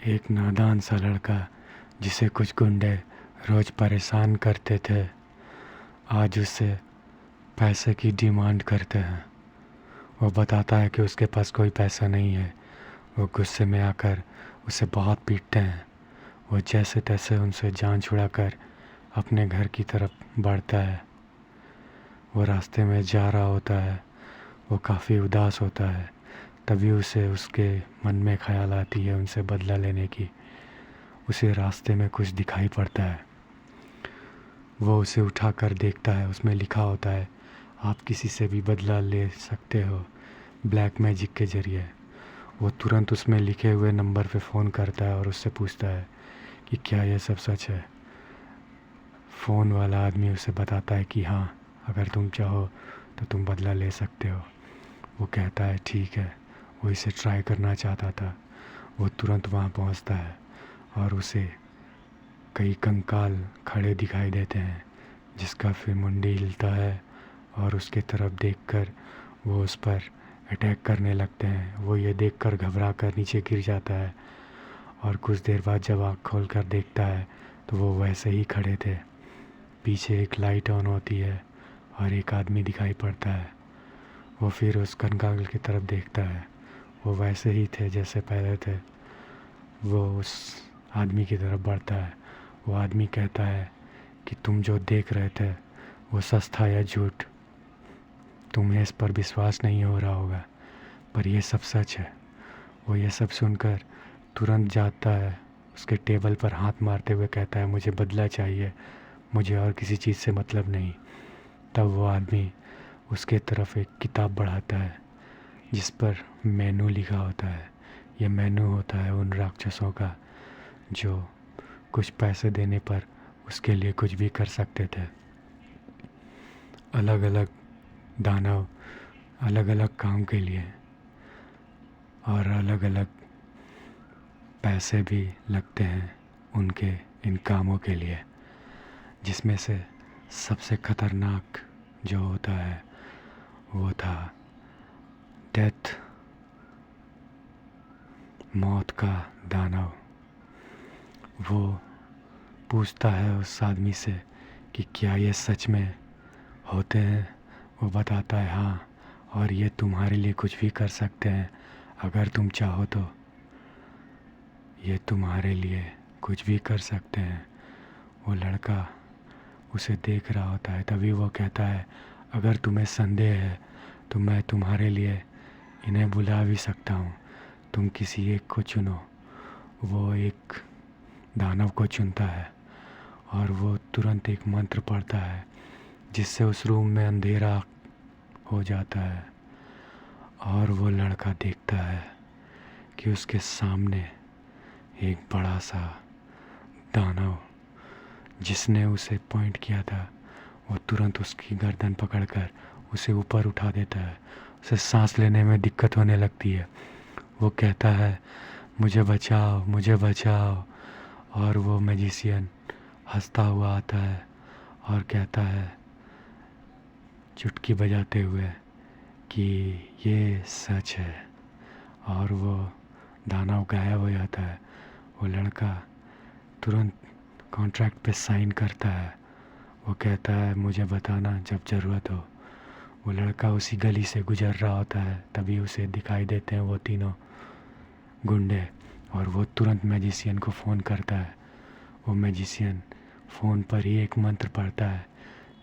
एक नादान सा लड़का जिसे कुछ गुंडे रोज़ परेशान करते थे, आज उससे पैसे की डिमांड करते हैं। वो बताता है कि उसके पास कोई पैसा नहीं है। वो गुस्से में आकर उसे बहुत पीटते हैं। वो जैसे तैसे उनसे जान छुड़ाकर अपने घर की तरफ बढ़ता है। वो रास्ते में जा रहा होता है। वो काफ़ी उदास होता है। तभी उसे उसके मन में ख्याल आती है उनसे बदला लेने की। उसे रास्ते में कुछ दिखाई पड़ता है। वो उसे उठाकर देखता है। उसमें लिखा होता है, आप किसी से भी बदला ले सकते हो ब्लैक मैजिक के ज़रिए। वो तुरंत उसमें लिखे हुए नंबर पे फ़ोन करता है और उससे पूछता है कि क्या यह सब सच है। फ़ोन वाला आदमी उसे बताता है कि हाँ, अगर तुम चाहो तो तुम बदला ले सकते हो। वो कहता है ठीक है। वो इसे ट्राई करना चाहता था। वो तुरंत वहाँ पहुँचता है और उसे कई कंकाल खड़े दिखाई देते हैं, जिसका फिर मुंडी हिलता है और उसके तरफ देखकर वो उस पर अटैक करने लगते हैं। वो ये देखकर घबरा कर नीचे गिर जाता है और कुछ देर बाद जब आँख खोल कर देखता है तो वो वैसे ही खड़े थे। पीछे एक लाइट ऑन होती है और एक आदमी दिखाई पड़ता है। वो फिर उस कंकाल की तरफ देखता है। वो वैसे ही थे जैसे पहले थे। वो उस आदमी की तरफ बढ़ता है। वो आदमी कहता है कि तुम जो देख रहे थे वो सच था या झूठ। तुम्हें इस पर विश्वास नहीं हो रहा होगा, पर यह सब सच है। वो ये सब सुनकर तुरंत जाता है, उसके टेबल पर हाथ मारते हुए कहता है, मुझे बदला चाहिए, मुझे और किसी चीज़ से मतलब नहीं। तब वो आदमी उसके तरफ एक किताब बढ़ाता है जिस पर मेनू लिखा होता है। ये मेनू होता है उन राक्षसों का जो कुछ पैसे देने पर उसके लिए कुछ भी कर सकते थे। अलग अलग दानव अलग अलग काम के लिए और अलग अलग पैसे भी लगते हैं उनके इन कामों के लिए, जिसमें से सबसे ख़तरनाक जो होता है वो था डेथ, मौत का दानव। वो पूछता है उस आदमी से कि क्या ये सच में होते हैं। वो बताता है हाँ, और ये तुम्हारे लिए कुछ भी कर सकते हैं अगर तुम चाहो तो। ये तुम्हारे लिए कुछ भी कर सकते हैं। वो लड़का उसे देख रहा होता है। तभी वो कहता है, अगर तुम्हें संदेह है तो मैं तुम्हारे लिए इन्हें बुला भी सकता हूँ, तुम किसी एक को चुनो। वो एक दानव को चुनता है और वो तुरंत एक मंत्र पढ़ता है जिससे उस रूम में अंधेरा हो जाता है। और वो लड़का देखता है कि उसके सामने एक बड़ा सा दानव जिसने उसे पॉइंट किया था, वो तुरंत उसकी गर्दन पकड़कर उसे ऊपर उठा देता है। उसे सांस लेने में दिक्कत होने लगती है। वो कहता है, मुझे बचाओ, मुझे बचाओ। और वो मैजिशियन हंसता हुआ आता है और कहता है चुटकी बजाते हुए कि ये सच है। और वो दानव गायब हो जाता है। वो लड़का तुरंत कॉन्ट्रैक्ट पे साइन करता है। वो कहता है, मुझे बताना जब ज़रूरत हो। वो लड़का उसी गली से गुजर रहा होता है, तभी उसे दिखाई देते हैं वो तीनों गुंडे और वो तुरंत मैजिशियन को फ़ोन करता है। वो मैजिशियन फ़ोन पर ही एक मंत्र पढ़ता है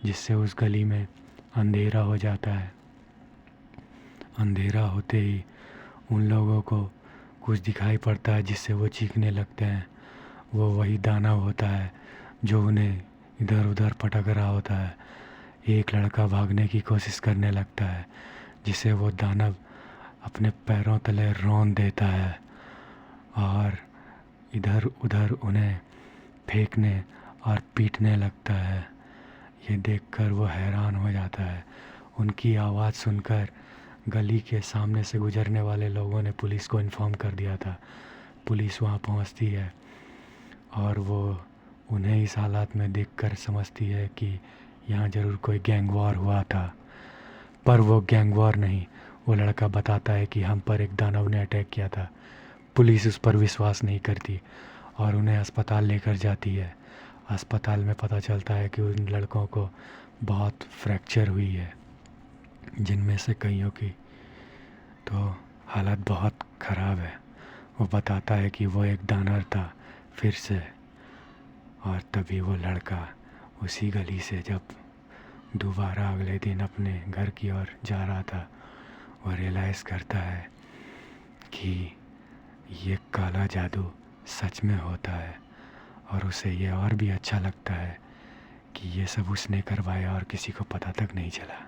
जिससे उस गली में अंधेरा हो जाता है। अंधेरा होते ही उन लोगों को कुछ दिखाई पड़ता है जिससे वो चीखने लगते हैं। वो वही दानव होता है जो उन्हें इधर उधर पटक रहा होता है। एक लड़का भागने की कोशिश करने लगता है जिसे वो दानव अपने पैरों तले रौंद देता है और इधर उधर उन्हें फेंकने और पीटने लगता है। ये देखकर वो हैरान हो जाता है। उनकी आवाज़ सुनकर गली के सामने से गुजरने वाले लोगों ने पुलिस को इन्फॉर्म कर दिया था। पुलिस वहाँ पहुँचती है और वो उन्हें इस हालात में देखकर समझती है कि यहाँ ज़रूर कोई गैंग वॉर हुआ था। पर वो गैंग वॉर नहीं। वो लड़का बताता है कि हम पर एक दानव ने अटैक किया था, पुलिस उस पर विश्वास नहीं करती और उन्हें अस्पताल लेकर जाती है। अस्पताल में पता चलता है कि उन लड़कों को बहुत फ्रैक्चर हुई है, जिनमें से कईयों की तो हालत बहुत ख़राब है। वो बताता है कि वो एक डानर था फिर से, और तभी वो लड़का उसी गली से जब दोबारा अगले दिन अपने घर की ओर जा रहा था, वो रियलाइज़ करता है कि ये काला जादू सच में होता है, और उसे ये और भी अच्छा लगता है कि ये सब उसने करवाया और किसी को पता तक नहीं चला।